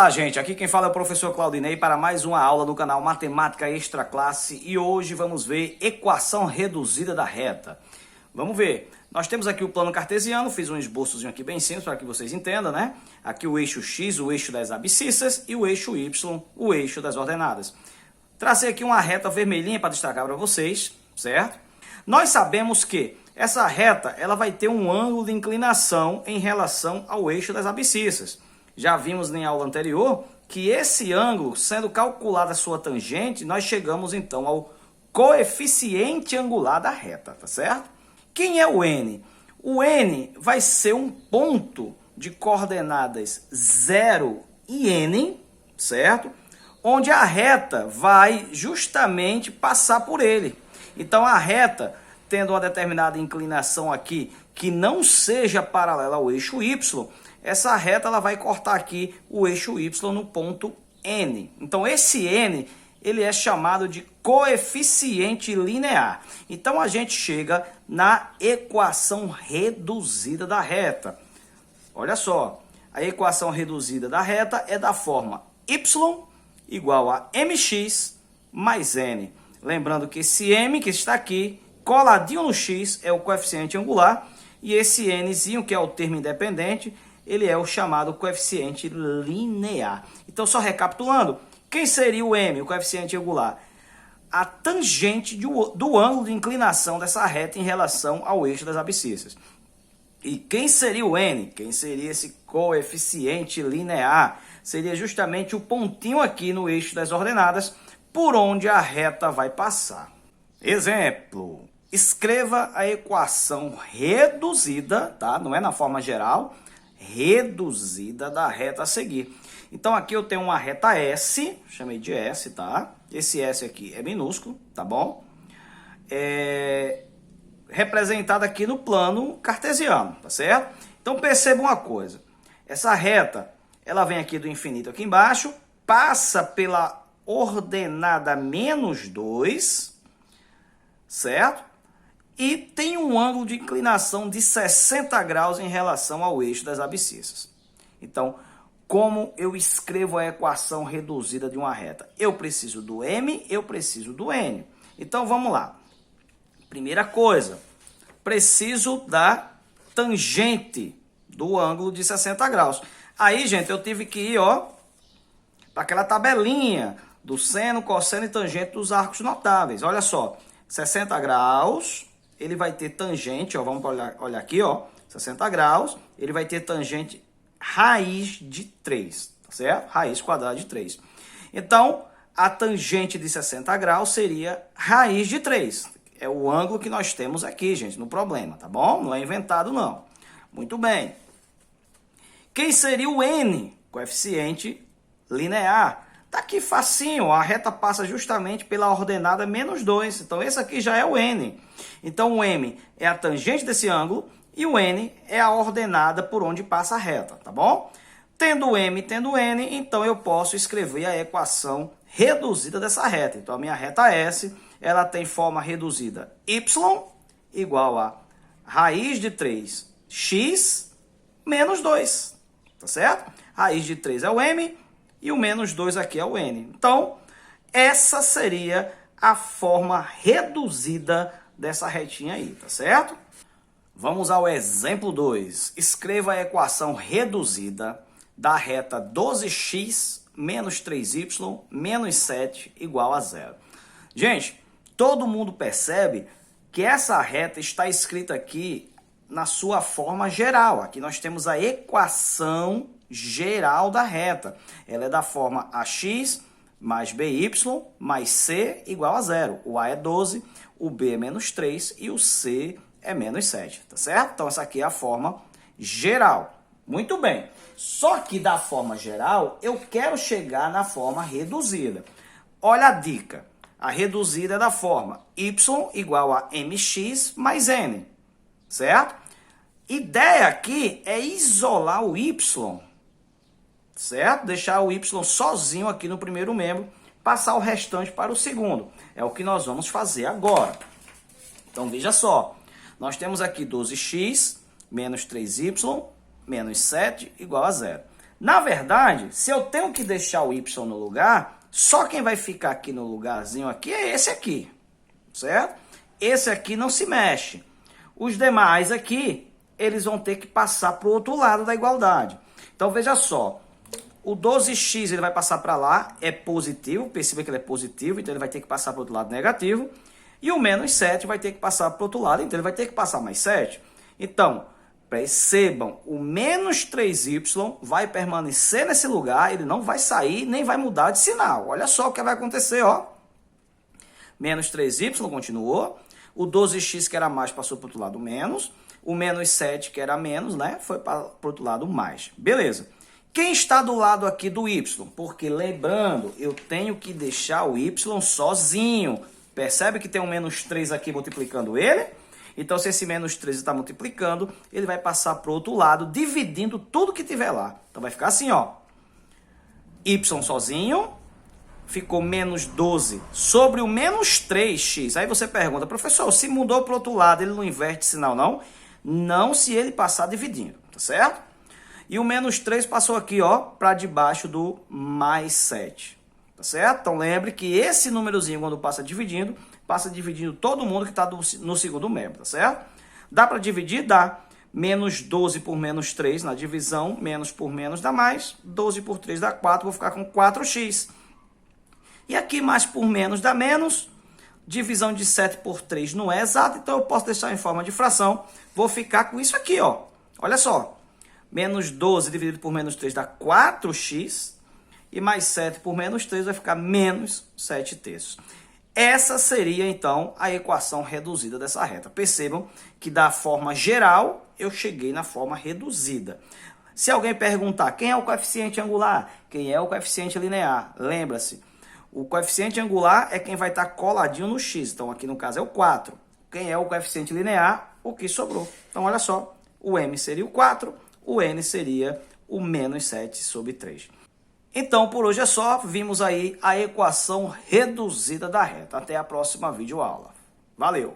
Olá, gente, aqui quem fala é o professor Claudinei para mais uma aula do canal Matemática Extra Classe e hoje vamos ver equação reduzida da reta. Vamos ver, nós temos aqui o plano cartesiano, fiz um esboçozinho aqui bem simples para que vocês entendam, né? Aqui o eixo X, o eixo das abscissas e o eixo Y, o eixo das ordenadas. Tracei aqui uma reta vermelhinha para destacar para vocês, certo? Nós sabemos que essa reta ela vai ter um ângulo de inclinação em relação ao eixo das abscissas. Já vimos em aula anterior que esse ângulo, sendo calculada a sua tangente, nós chegamos então ao coeficiente angular da reta, tá certo? Quem é o N? O N vai ser um ponto de coordenadas 0 e N, certo? Onde a reta vai justamente passar por ele. Então a reta, tendo uma determinada inclinação aqui que não seja paralela ao eixo Y, essa reta ela vai cortar aqui o eixo Y no ponto N. Então esse N ele é chamado de coeficiente linear. Então a gente chega na equação reduzida da reta. Olha só, a equação reduzida da reta é da forma y igual a mx mais n. Lembrando que esse m que está aqui, coladinho no x, é o coeficiente angular, e esse nzinho, que é o termo independente, ele é o chamado coeficiente linear. Então, só recapitulando, quem seria o m, o coeficiente angular? A tangente do ângulo de inclinação dessa reta em relação ao eixo das abscissas. E quem seria o n? Quem seria esse coeficiente linear? Seria justamente o pontinho aqui no eixo das ordenadas, por onde a reta vai passar. Exemplo, escreva a equação reduzida, tá? Não é na forma geral, reduzida da reta a seguir. Então aqui eu tenho uma reta S, chamei de S, tá? Esse S aqui é minúsculo, tá bom? Representada aqui no plano cartesiano, tá certo? Então perceba uma coisa, essa reta, ela vem aqui do infinito aqui embaixo, passa pela ordenada menos 2, certo? E tem um ângulo de inclinação de 60 graus em relação ao eixo das abscissas. Então, como eu escrevo a equação reduzida de uma reta? Eu preciso do m, eu preciso do n. Então, vamos lá. Primeira coisa, preciso da tangente do ângulo de 60 graus. Aí, gente, eu tive que ir, ó, para aquela tabelinha do seno, cosseno e tangente dos arcos notáveis. Olha só, 60 graus, ele vai ter tangente, ó, vamos olhar aqui, ó, 60 graus, ele vai ter tangente raiz de 3, tá certo? Raiz quadrada de 3. Então, a tangente de 60 graus seria raiz de 3. É o ângulo que nós temos aqui, gente, no problema, tá bom? Não é inventado, não. Muito bem. Quem seria o n? Coeficiente linear. Tá aqui facinho, a reta passa justamente pela ordenada menos 2. Então, esse aqui já é o n. Então, o m é a tangente desse ângulo e o n é a ordenada por onde passa a reta, tá bom? Tendo m, tendo n, então eu posso escrever a equação reduzida dessa reta. Então, a minha reta S, ela tem forma reduzida y igual a raiz de 3x menos 2, tá certo? Raiz de 3 é o m e o menos 2 aqui é o n. Então, essa seria a forma reduzida dessa retinha aí, tá certo? Vamos ao exemplo 2. Escreva a equação reduzida da reta 12x menos 3y menos 7 igual a 0. Gente, todo mundo percebe que essa reta está escrita aqui na sua forma geral. Aqui nós temos a equação geral da reta. Ela é da forma ax mais by mais c igual a 0. O a é 12, o b é menos 3 e o c é menos 7, tá certo? Então essa aqui é a forma geral. Muito bem. Só que da forma geral, eu quero chegar na forma reduzida. Olha a dica. A reduzida é da forma y igual a mx mais n, certo? Ideia aqui é isolar o y, certo? Deixar o y sozinho aqui no primeiro membro, passar o restante para o segundo. É o que nós vamos fazer agora. Então, veja só. Nós temos aqui 12x menos 3y menos 7 igual a 0. Na verdade, se eu tenho que deixar o y no lugar, só quem vai ficar aqui no lugarzinho aqui é esse aqui, certo? Esse aqui não se mexe. Os demais aqui, eles vão ter que passar para o outro lado da igualdade. Então, veja só. O 12x ele vai passar para lá, é positivo, perceba que ele é positivo, então ele vai ter que passar para o outro lado negativo. E o menos 7 vai ter que passar para o outro lado, então ele vai ter que passar mais 7. Então, percebam, o menos 3y vai permanecer nesse lugar, ele não vai sair, nem vai mudar de sinal. Olha só o que vai acontecer, ó. Menos 3y continuou, o 12x que era mais passou para o outro lado menos, o menos 7 que era menos, né, foi para o outro lado mais. Beleza. Quem está do lado aqui do y? Porque, lembrando, eu tenho que deixar o y sozinho. Percebe que tem um menos 3 aqui multiplicando ele? Então, se esse menos 3 está multiplicando, ele vai passar para o outro lado, dividindo tudo que tiver lá. Então, vai ficar assim, ó. Y sozinho, ficou menos 12 sobre o menos 3x. Aí você pergunta, professor, se mudou para o outro lado, ele não inverte sinal, não? Não se ele passar dividindo, tá certo? E o menos 3 passou aqui, ó, para debaixo do mais 7. Tá certo? Então, lembre que esse númerozinho, quando passa dividindo todo mundo que está no segundo membro, tá certo? Dá para dividir? Dá. Menos 12 por menos 3 na divisão, menos por menos dá mais. 12 por 3 dá 4, vou ficar com 4x. E aqui, mais por menos dá menos. Divisão de 7 por 3 não é exata, então eu posso deixar em forma de fração. Vou ficar com isso aqui, ó. Olha só. Menos 12 dividido por menos 3 dá 4x. E mais 7 por menos 3 vai ficar menos 7 terços. Essa seria, então, a equação reduzida dessa reta. Percebam que da forma geral, eu cheguei na forma reduzida. Se alguém perguntar quem é o coeficiente angular, quem é o coeficiente linear, lembra-se, o coeficiente angular é quem vai estar coladinho no x. Então, aqui no caso é o 4. Quem é o coeficiente linear? O que sobrou. Então, olha só, o m seria o 4, o n seria o menos 7 sobre 3. Então, por hoje é só. Vimos aí a equação reduzida da reta. Até a próxima videoaula. Valeu!